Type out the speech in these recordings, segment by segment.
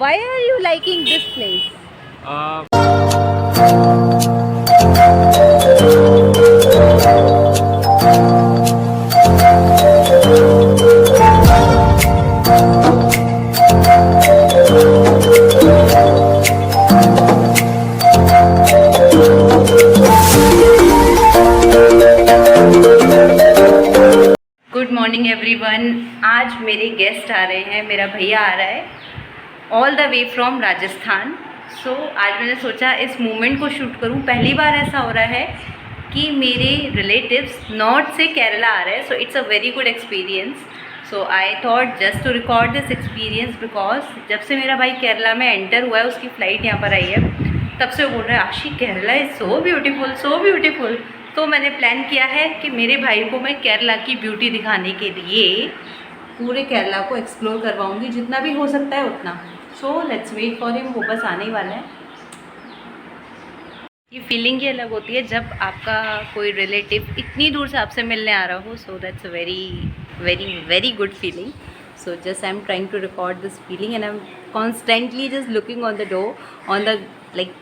Why are you liking this place? Good morning everyone. आज मेरे guest आ रहे हैं, मेरा भैया आ रहा है all the way from Rajasthan. So आज मैंने सोचा इस मोमेंट को शूट करूं। पहली बार ऐसा हो रहा है कि मेरे रिलेटिव्स नॉर्थ से केरला आ रहे हैं। So it's a very good experience. So I thought just to record this experience because जब से मेरा भाई केरला में एंटर हुआ है, उसकी फ़्लाइट यहाँ पर आई है, तब से वो बोल रहा है आशी Kerala is so beautiful, so beautiful. तो मैंने प्लान किया है कि मेरे भाई को मैं केरला की ब्यूटी दिखाने के लिए पूरे केरला को एक्सप्लोर करवाऊंगी, जितना भी हो सकता है उतना। So let's wait for him, वो बस आने ही वाला है। ये फीलिंग ही अलग होती है जब आपका कोई रिलेटिव इतनी दूर से आपसे मिलने आ रहा हो। So that's a very very very good feeling. So just I am trying to record this feeling and I am constantly just looking on the door, on the like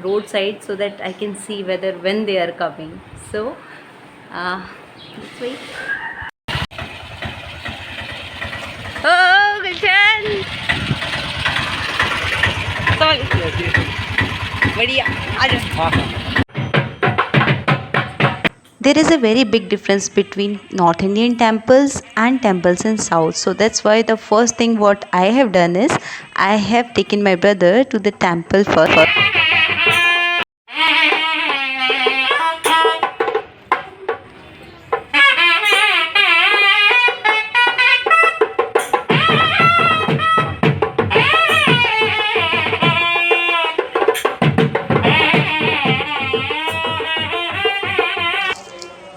roadside, so that I can see whether when they are coming. So let's wait. Oh Gulshan, चल बढ़िया आ जा। There is a very big difference between North Indian temples and temples in South. So that's why the first thing what I have done is I have taken my brother to the temple first.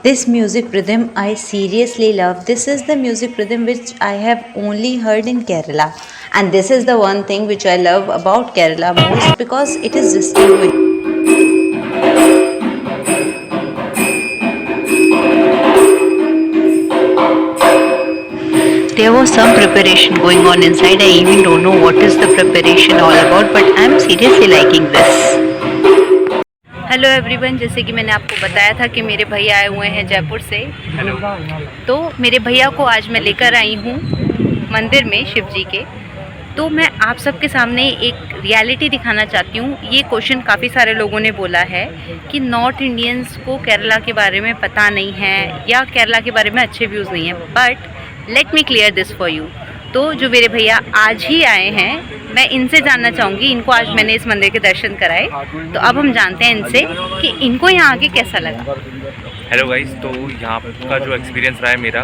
This music rhythm I seriously love. This is the music rhythm which I have only heard in Kerala, and this is the one thing which I love about Kerala most because it is distinguished. There was some preparation going on inside. I even don't know what is the preparation all about, but I am seriously liking this. Hello everyone, जैसे कि मैंने आपको बताया था कि मेरे भैया आए हुए हैं जयपुर से। हेलो। तो मेरे भैया को आज मैं लेकर आई हूँ मंदिर में शिव जी के। तो मैं आप सबके सामने एक रियलिटी दिखाना चाहती हूँ। ये क्वेश्चन काफ़ी सारे लोगों ने बोला है कि नॉर्थ इंडियंस को केरला के बारे में पता नहीं है या केरला के बारे में अच्छे व्यूज़ नहीं है, but let me clear this for you. तो जो मेरे भैया आज ही आए हैं, मैं इनसे जानना चाहूँगी। इनको आज मैंने इस मंदिर के दर्शन कराए, तो अब हम जानते हैं इनसे कि इनको यहाँ आके कैसा लगा। हेलो गाइस, तो यहाँ का जो एक्सपीरियंस रहा है मेरा,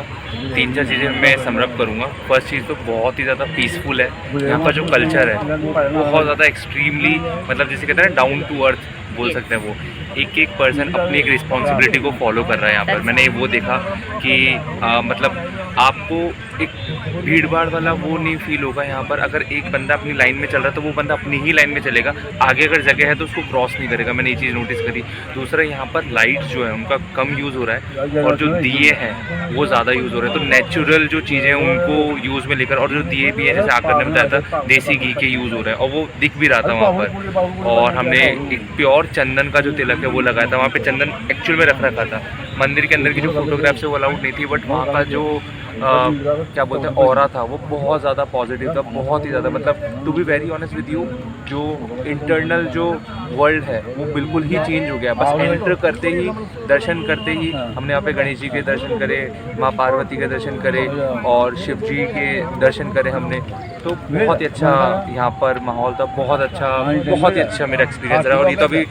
3-4 चीज़ें मैं समरअप करूँगा। फर्स्ट चीज़ तो बहुत ही ज़्यादा पीसफुल है। यहाँ का जो कल्चर है वो बहुत ज़्यादा एक्सट्रीमली, मतलब जिसे कहते हैं डाउन टू अर्थ बोल सकते हैं। वो एक पर्सन अपनी एक रिस्पॉन्सिबिलिटी को फॉलो कर रहा है यहाँ पर। मैंने वो देखा कि मतलब आपको एक भीड़ भाड़ वाला वो नहीं फील होगा यहाँ पर। अगर एक बंदा अपनी लाइन में चल रहा है तो वो बंदा अपनी ही लाइन में चलेगा, आगे अगर जगह है तो उसको क्रॉस नहीं करेगा। मैंने ये चीज़ नोटिस करी। दूसरा, यहाँ पर लाइट जो है उनका कम यूज़ हो रहा है और जो दिए हैं वो ज़्यादा यूज़ हो रहे हैं। तो नेचुरल जो चीज़ें हैं उनको यूज़ में लेकर, और जो दिए भी हैं जैसे आकर ने बताया था देसी घी के यूज़ हो रहे हैं, और वो दिख भी रहा था वहाँ पर। और हमने एक प्योर चंदन का जो तिलक है वो लगाया था। वहाँ पे चंदन एक्चुअल में रख रखा था। मंदिर के अंदर की जो फोटोग्राफ्स है वो अलाउड नहीं थी, बट वहाँ का जो क्या बोलते हैं ऑरा था वो बहुत ज़्यादा पॉजिटिव था, बहुत ही ज़्यादा। मतलब to be very honest with you, जो इंटरनल जो वर्ल्ड है वो बिल्कुल ही चेंज हो गया। बस एंटर करते ही, दर्शन करते ही हमने यहाँ पे गणेश जी के दर्शन करे, माँ पार्वती के दर्शन करे और शिव जी के दर्शन करे हमने। तो बहुत ही अच्छा यहाँ पर माहौल था, बहुत ही अच्छा मेरा एक्सपीरियंस रहा। और ये तो अभी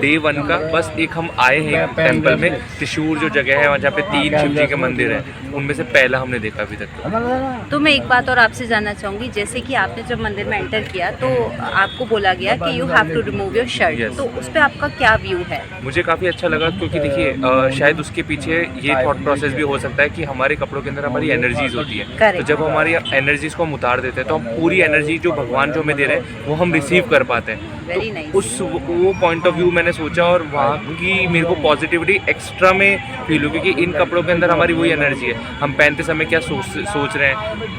डे 1 का, बस एक हम आए हैं टेम्पल में। त्रिशूर जो जगह है जहाँ पे 3 शिव जी के मंदिर हैं, उनमें से पहला हमने देखा अभी तक। तो मैं एक बात और आपसे जानना चाहूँगी, जैसे कि आपने जब मंदिर में एंटर किया तो आपको बोला गया कि you have to remove your shirt, तो उस पर आपका क्या व्यू है? मुझे काफ़ी अच्छा लगा, क्योंकि देखिए शायद उसके पीछे ये थॉट प्रोसेस भी हो सकता है कि हमारे कपड़ों के अंदर हमारी एनर्जीज होती है। तो जब हमारी एनर्जीज को हम उतार देते हैं हैं तो हम पूरी एनर्जी जो भगवान जो हमें दे रहे हैं वो हम रिसीव कर पाते हैं। Very तो nice. उस वो पॉइंट ऑफ व्यू मैंने सोचा और वहाँ की मेरे को पॉजिटिविटी एक्स्ट्रा में फील हुई, क्योंकि इन कपड़ों के अंदर हमारी वही एनर्जी है। हम पहनते समय क्या सोच रहे हैं,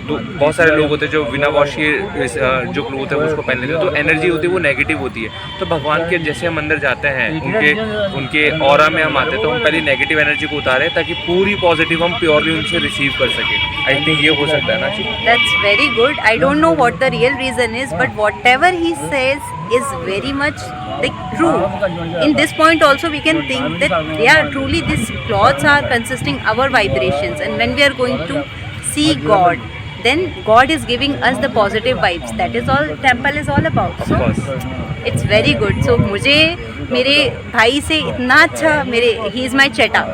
तो बहुत सारे लोग होते हैं जो बिना वॉश के जो क्लोथ है उसको पहन लेते हैं, तो एनर्जी होती है वो नेगेटिव होती है। तो भगवान के जैसे हम अंदर जाते हैं, उनके ऑरा में हम आते हैं, तो हम पहले नेगेटिव एनर्जी को उतारें ताकि पूरी पॉजिटिव हम प्योरली उनसे रिसीव कर सकें। आई थिंक ये हो सकता है ना जी। That's very good. I don't know what the real reason is, but whatever he says is very much like true. In this point also we can think that yeah, truly these clothes are consisting our vibrations, and when we are going to see God, then God is giving us the positive vibes. That is all temple is all about. Of So course. it's very good. So मुझे मेरे भाई से इतना अच्छा, he is my चेटा,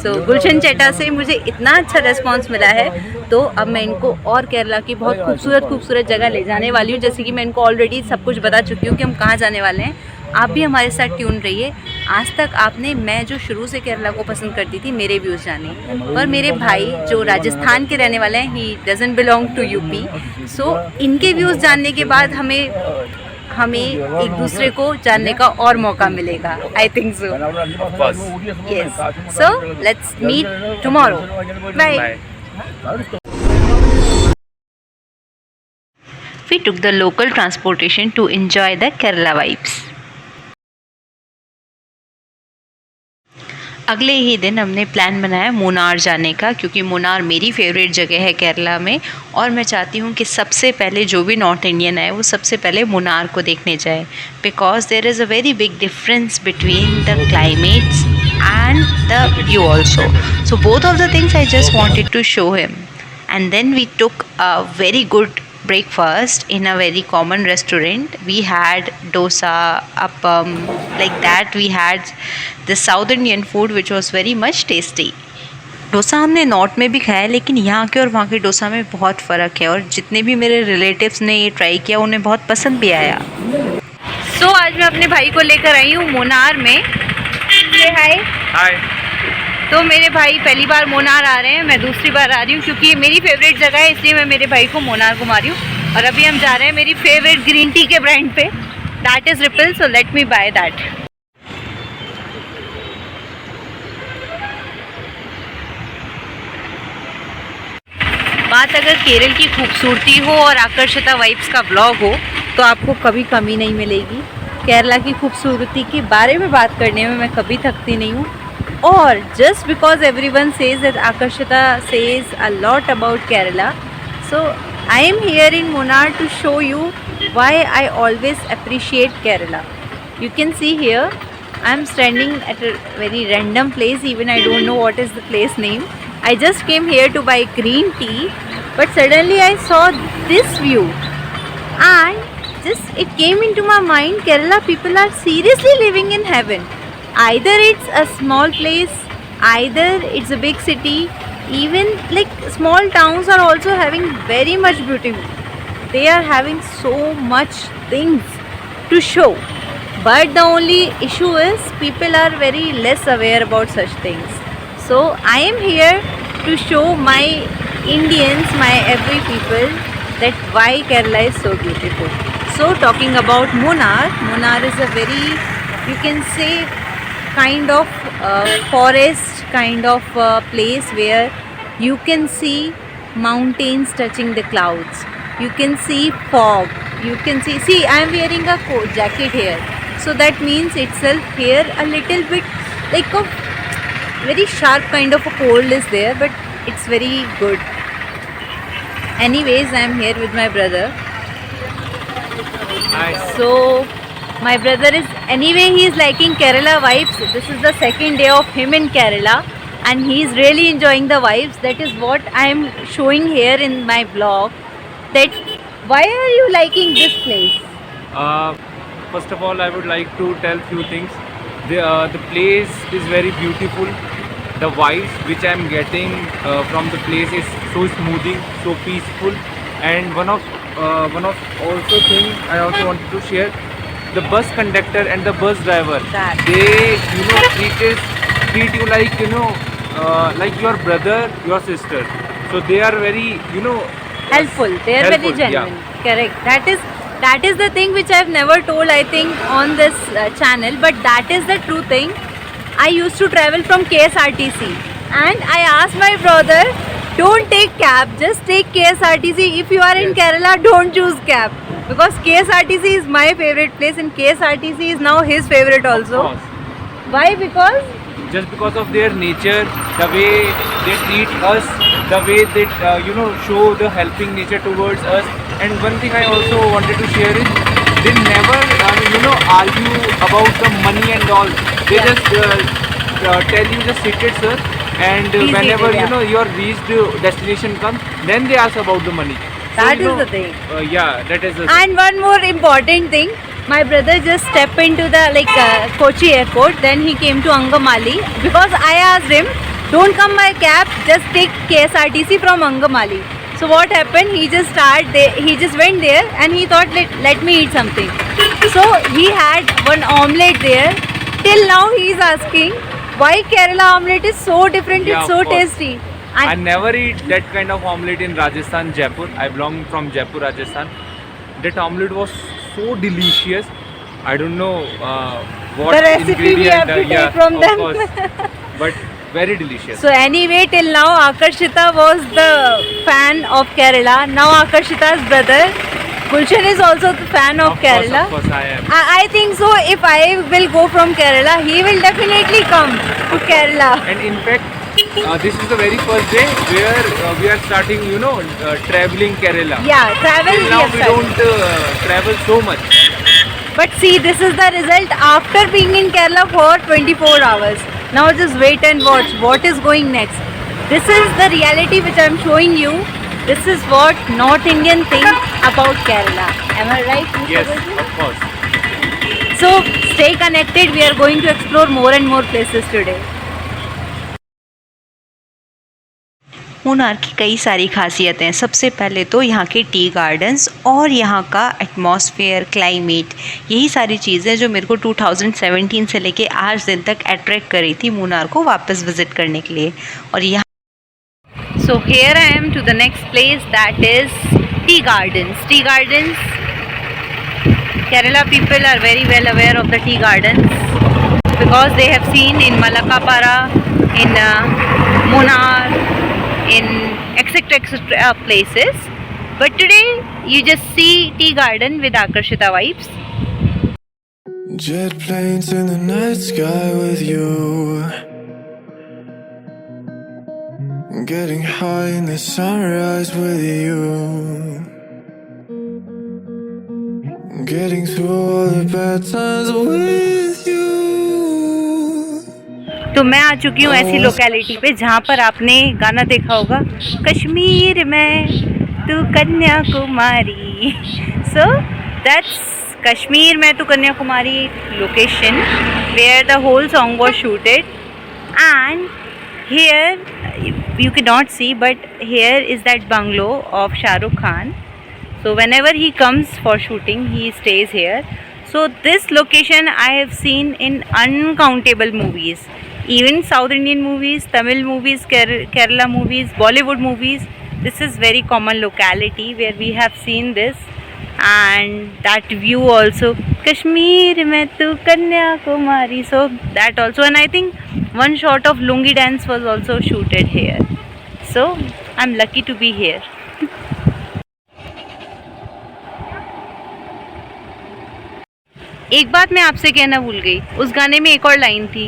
सो गुलशन चेटा से मुझे इतना अच्छा रिस्पांस मिला है, तो अब मैं इनको और केरला की बहुत खूबसूरत जगह ले जाने वाली हूँ। जैसे कि मैं इनको ऑलरेडी सब कुछ बता चुकी हूँ कि हम कहाँ जाने वाले हैं। आप भी हमारे साथ ट्यून रहिए। आज तक आपने, मैं जो शुरू से केरला को पसंद करती थी, मेरे व्यूज़ जाने, पर मेरे भाई जो राजस्थान के रहने वाले हैं, he doesn't belong to UP, so इनके व्यूज़ जानने के बाद हमें एक दूसरे को जानने का और मौका मिलेगा। I think so. Of course. Yes. So let's meet tomorrow. Bye. Bye. We took the local transportation to enjoy the Kerala vibes. अगले ही दिन हमने प्लान बनाया मुन्नार जाने का, क्योंकि मुन्नार मेरी फेवरेट जगह है केरला में, और मैं चाहती हूँ कि सबसे पहले जो भी नॉर्थ इंडियन है वो सबसे पहले मुन्नार को देखने जाए, because there is a very big difference between the climates and the view also. So both of the things I just wanted to show him. And then we took a very good breakfast in a very common restaurant. We had dosa, appam, like that. We had the South Indian food which was very much tasty. Dosa हमने north में भी खाया है, लेकिन यहाँ के और वहाँ के डोसा में बहुत फ़र्क है, और जितने भी मेरे रिलेटिव्स ने ये ट्राई किया उन्हें बहुत पसंद भी आया. सो आज मैं अपने भाई को लेकर आई हूँ मुन्नार में. हाय. हाय. तो मेरे भाई पहली बार मुन्नार आ रहे हैं, मैं दूसरी बार आ रही हूँ, क्योंकि ये मेरी फेवरेट जगह है, इसलिए मैं मेरे भाई को मुन्नार घुमा रही हूँ. और अभी हम जा रहे हैं मेरी फेवरेट ग्रीन टी के ब्रांड पे, that is ripple. So let me by that. बात अगर केरल की खूबसूरती हो और आकर्षिता वाइब्स का ब्लॉग हो, तो आपको कभी कमी नहीं मिलेगी. केरला की खूबसूरती के बारे में बात करने में मैं कभी थकती नहीं हूँ. और just because everyone says that Akarshita says a lot about Kerala, so I am here in Munnar to show you why I always appreciate Kerala. You can see here I am standing at a very random place, even I don't know what is the place name. I just came here to buy green tea, but suddenly I saw this view and just it came into my mind, Kerala people are seriously living in heaven. Either it's a small place, either it's a big city, even like small towns are also having very much beauty. They are having so much things to show, but the only issue is people are very less aware about such things. So I am here to show my Indians, my every people, that why Kerala is so beautiful. So talking about Munnar, Munnar is a very, you can say, kind of forest kind of place where you can see mountains touching the clouds, you can see fog, you can see I am wearing a coat jacket here, so that means itself here a little bit like a very sharp kind of a cold is there, but it's very good. Anyways, I am here with my brother. Hi. So my brother is, anyway, he is liking Kerala vibes. This is the second day of him in Kerala, and he is really enjoying the vibes. That is what I am showing here in my vlog. That why are you liking this place? First of all, I would like to tell few things. The place is very beautiful. The vibes which I am getting from the place is so smoothing, so peaceful, and one of also thing I also wanted to share. The bus conductor and the bus driver, they treat you like like your brother, your sister. So they are very helpful. They are very Helpful, genuine. yeah. Correct. That is the thing which I've never told, I think, on this channel. But that is the true thing. I used to travel from KSRTC, and I asked my brother, don't take cab, just take KSRTC. If you are in Yes. Kerala, don't choose cab, because KSRTC is my favorite place, and KSRTC is now his favorite Of also. course. Why? Because Just because of their nature, the way they treat us, the way they show the helping nature towards us. And one thing I also wanted to share is they never argue about the money and all. They Yeah. just tell you just sit it, sir, and Easy, whenever yeah. your reached destination comes, then they ask about the money. that is the thing. Yeah, that is the And one more important thing, my brother just stepped into the Kochi airport, then he came to Angamali, because I asked him, don't come by cab, just take KSRTC from Angamali. So what happened, he just went there, and he thought, let me eat something. So he had one omelette there. Till now he is asking why Kerala omelette is so different, Yeah, it's so of course. tasty. I never eat that kind of omelette in Rajasthan, Jaipur. I belong from Jaipur, Rajasthan. That omelette was so delicious. I don't know what The recipe we have to take from of them. course. But very delicious. So anyway, till now Akarshita was the fan of Kerala. Now Akarshita's brother Gulshan is also the fan of Kerala. Of course, I am. I think so. If I will go from Kerala, he will definitely come to Kerala. And in fact, this is the very first day where we are starting, traveling Kerala. Yeah, travel. Till now yes, we sir. don't travel so much. But see, this is the result after being in Kerala for 24 hours. Now just wait and watch what is going next. This is the reality which I am showing you. This is what North Indian think about Kerala. Am I right, Mr. Yes, Gulshan? of course. So stay connected. We are going to explore more and more places today. Munnar की कई सारी खासियतें हैं। सबसे पहले तो यहाँ के tea gardens और यहाँ का एटमॉस्फेयर, क्लाइमेट, यही सारी चीज़ें जो मेरे को 2017 से लेके आज दिन तक अट्रैक्ट कर रही थी मुन्नार को वापस विज़िट करने के लिए। और यहाँ So here I am to the next place, that is tea gardens. Tea gardens. Kerala people are very well aware of the tea gardens because they have seen in Malakapara, in Munnar, in etc places. But today you just see tea garden with Akarshita vibes. Jet planes in the night sky with you, getting high in the sunrise with you, getting through all the bad times with you. तो मैं आ चुकी हूँ ऐसी locality पे जहाँ पर आपने गाना देखा होगा, कश्मीर में तू कन्याकुमारी. So that's Kashmir में तू Kanyakumari location where the whole song was shooted. And here you cannot see, but here is that bungalow of Shah Rukh Khan. So whenever he comes for shooting, he stays here. So this location I have seen in uncountable movies, even South Indian movies, Tamil movies, Kerala movies, Bollywood movies. This is very common locality where we have seen this, and that view also, Kashmir mein tu Kanyakumari. So that also, and I think one shot of Lungi dance was also shooted here. So I'm lucky to be here. एक बात मैं आपसे कहना भूल गई, उस गाने में एक और लाइन थी,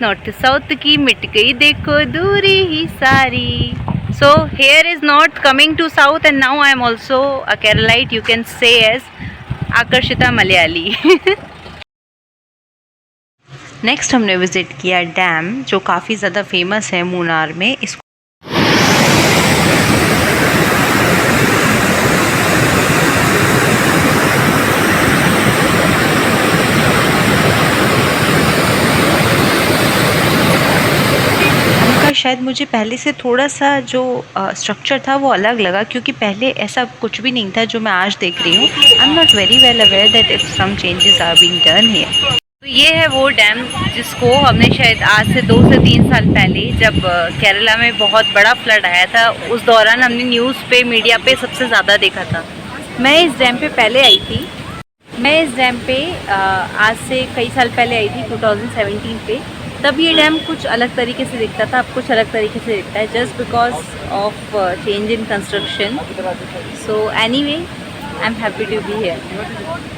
नॉर्थ साउथ की मिट गई देखो दूरी ही सारी. So here is not coming to south, and now I am also a Keralite, you can say as Akarshita Malayali. Next हमने विज़िट किया डैम जो काफ़ी ज़्यादा फेमस है मुन्नार में। इसको शायद मुझे पहले से थोड़ा सा जो स्ट्रक्चर था वो अलग लगा, क्योंकि पहले ऐसा कुछ भी नहीं था जो मैं आज देख रही हूँ। I am not very well aware that if some changes are being done here. तो ये है वो डैम जिसको हमने शायद आज से 2 से 3 साल पहले जब केरला में बहुत बड़ा फ्लड आया था उस दौरान हमने न्यूज़ पे मीडिया पे सबसे ज़्यादा देखा था। मैं इस डैम पे पहले आई थी। मैं इस डैम पे आज से कई साल पहले आई थी 2017 पे। तब ये डैम कुछ अलग तरीके से दिखता था, अब कुछ अलग तरीके से दिखता है just because of change in construction. So anyway I am happy to be here.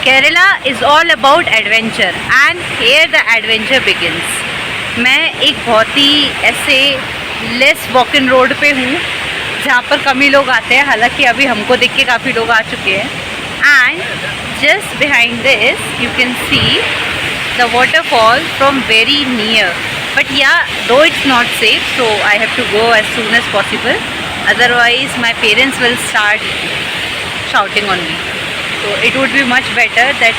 Kerala is all about adventure and here the adventure begins. मैं एक बहुत ही ऐसे लेस वॉक इन रोड पे हूँ जहाँ पर कम ही लोग आते हैं, हालांकि अभी हमको देख के काफ़ी लोग आ चुके हैं। And just behind this you can see the waterfall from very near, but ya though it's not safe so I have to go as soon as possible, otherwise my parents will start shouting on me. So it would be much better that,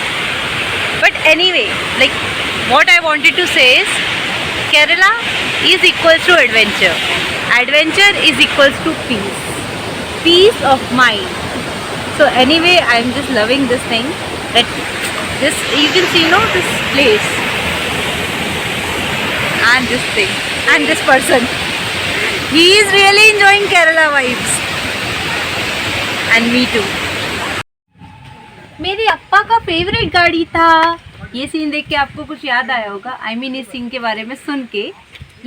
but anyway, like what I wanted to say is Kerala is equals to adventure. Adventure is equals to peace. Peace of mind. So anyway, I'm just loving this thing that this, you can see, you know, this place and this thing and this person. He is really enjoying Kerala vibes. And me too. मेरे अप्पा का favourite गाड़ी था। ये scene देख के आपको कुछ याद आया होगा, I mean इस सीन के बारे में सुन के।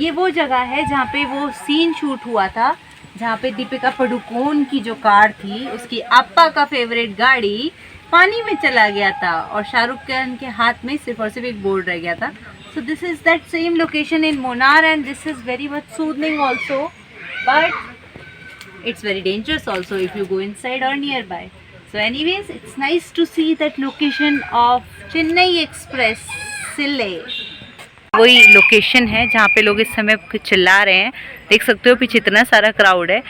ये वो जगह है जहाँ पे वो सीन शूट हुआ था, जहाँ पे दीपिका पादुकोण की जो कार थी उसकी अप्पा का फेवरेट गाड़ी पानी में चला गया था और शाहरुख खान के हाथ में सिर्फ और सिर्फ एक बोर्ड रह गया था। So this is that same location in Munnar and this is very much सूदनिंग also, but it's very dangerous also if you go inside or nearby. So anyways, it's nice to see that location of Chennai Express Sille. वही location है जहाँ पे लोग इस समय चिल्ला रहे हैं, देख सकते हो पीछे इतना सारा क्राउड है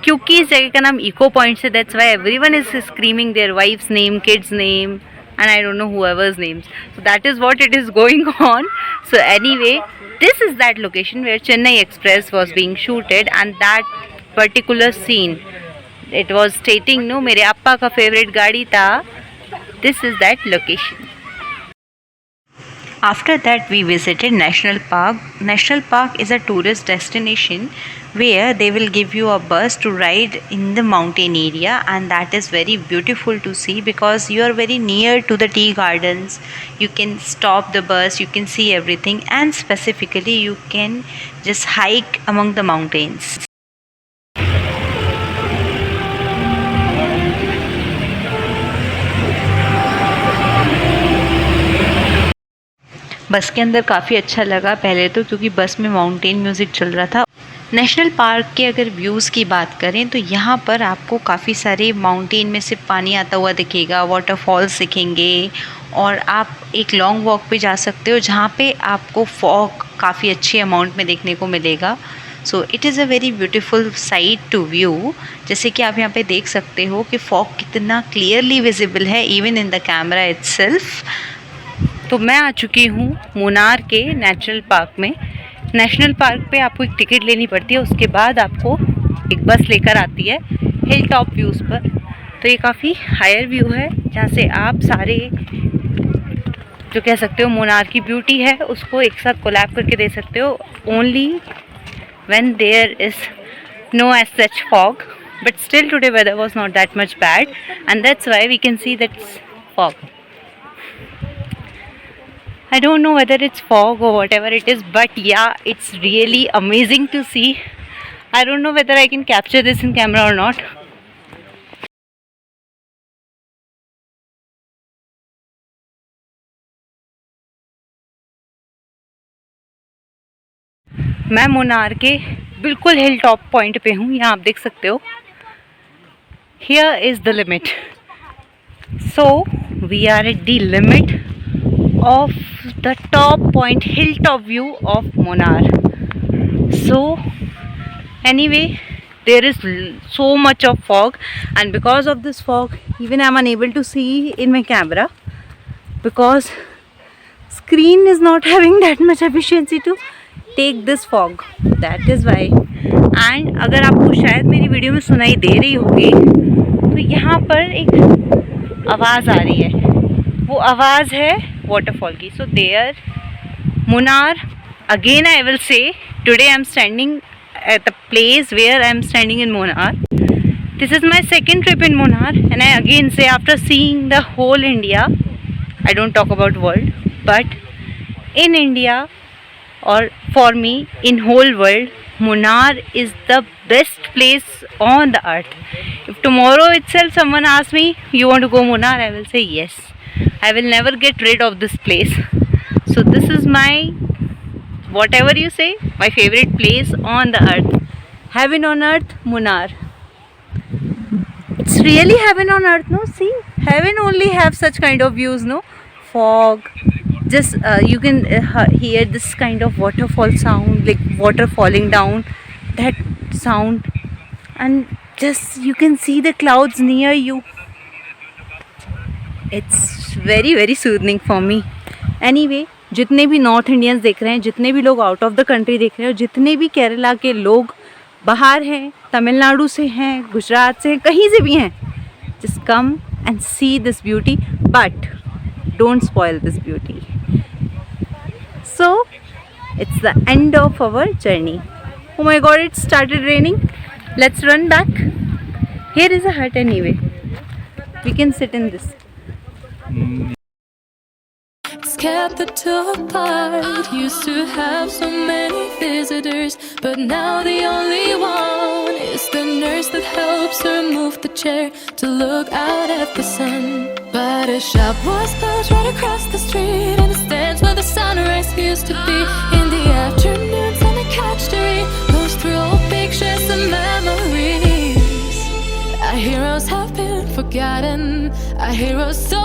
क्योंकि इस जगह का नाम इको पॉइंट है। That's why everyone is screaming their wife's name, kids name and I don't know whoever's names. So that is what it is going on. So anyway, this is that location where Chennai Express was being shooted and that particular scene, it was stating no मेरे अप्पा का favourite गाड़ी था. This is that location. After that we visited National Park. National Park is a tourist destination where they will give you a bus to ride in the mountain area, and that is very beautiful to see because you are very near to the tea gardens. You can stop the bus, you can see everything, and specifically you can just hike among the mountains. बस के अंदर काफ़ी अच्छा लगा पहले तो क्योंकि बस में माउंटेन म्यूज़िक चल रहा था। नेशनल पार्क के अगर व्यूज़ की बात करें तो यहाँ पर आपको काफ़ी सारे माउंटेन में से पानी आता हुआ दिखेगा, वाटरफॉल्स दिखेंगे और आप एक लॉन्ग वॉक पे जा सकते हो जहाँ पे आपको फॉग काफ़ी अच्छे अमाउंट में देखने को मिलेगा। So it is a very beautiful sight to view. जैसे कि आप यहाँ पे देख सकते हो कि फॉग कितना क्लियरली विजिबल है even in the camera itself. तो मैं आ चुकी हूँ मुन्नार के नेशनल पार्क में। नेशनल पार्क पे आपको एक टिकट लेनी पड़ती है, उसके बाद आपको एक बस लेकर आती है हिल टॉप व्यूज़ पर। तो ये काफ़ी हायर व्यू है जहाँ से आप सारे जो कह सकते हो मुन्नार की ब्यूटी है उसको एक साथ कोलैब करके दे सकते हो, only when there is no as such fog, but still today weather was not that much bad and that's why we can see that fog. I don't know whether it's fog or whatever it is, but yeah, it's really amazing to see. I don't know whether I can capture this in camera or not. मैं मुन्नार के बिल्कुल hill top point पे हूँ, यहाँ आप देख सकते हो. Here is the limit. So we are at the limit of the top point, hilltop view of Munnar. So anyway, there is so much of fog, and because of this fog even I am unable to see in my camera because screen is not having that much efficiency to take this fog, that is why. And अगर आपको शायद मेरी video में सुनाई दे रही होगी तो यहाँ पर एक आवाज़ आ रही है, वो आवाज़ है वाटरफॉल की। So there Munnar, again I will say today I am standing at the place where I am standing in Munnar. This is my second trip in Munnar, and I again say, after seeing the whole India, I don't talk about world, but in India, or for me in whole world, Munnar is the best place on the earth. If tomorrow itself someone asks me, you want to go Munnar, I will say yes. I will never get rid of this place. So this is my, whatever you say, my favorite place on the earth. Heaven on earth, Munnar. It's really heaven on earth, no? See, heaven only have such kind of views, no? Fog. Just you can hear this kind of waterfall sound, like water falling down. That sound, and just you can see the clouds near you. It's very very soothing for me. Anyway, जितने भी north Indians देख रहे हैं, जितने भी लोग out of the country देख रहे हैं, और जितने भी केरला के लोग बाहर हैं, तमिलनाडु से हैं, गुजरात से हैं, कहीं से भी हैं, just come and see this beauty, but don't spoil this beauty. So it's the end of our journey. Oh my god, it started raining. Let's run back. Here is a hut anyway. We can sit in this. Kept the two apart. Used to have so many visitors, but now the only one is the nurse that helps her move the chair to look out at the sun. But a shop was built right across the street, and it stands where the sunrise used to be. In the afternoons on the couch to read, goes through old pictures and memories. Our heroes have been forgotten, our heroes so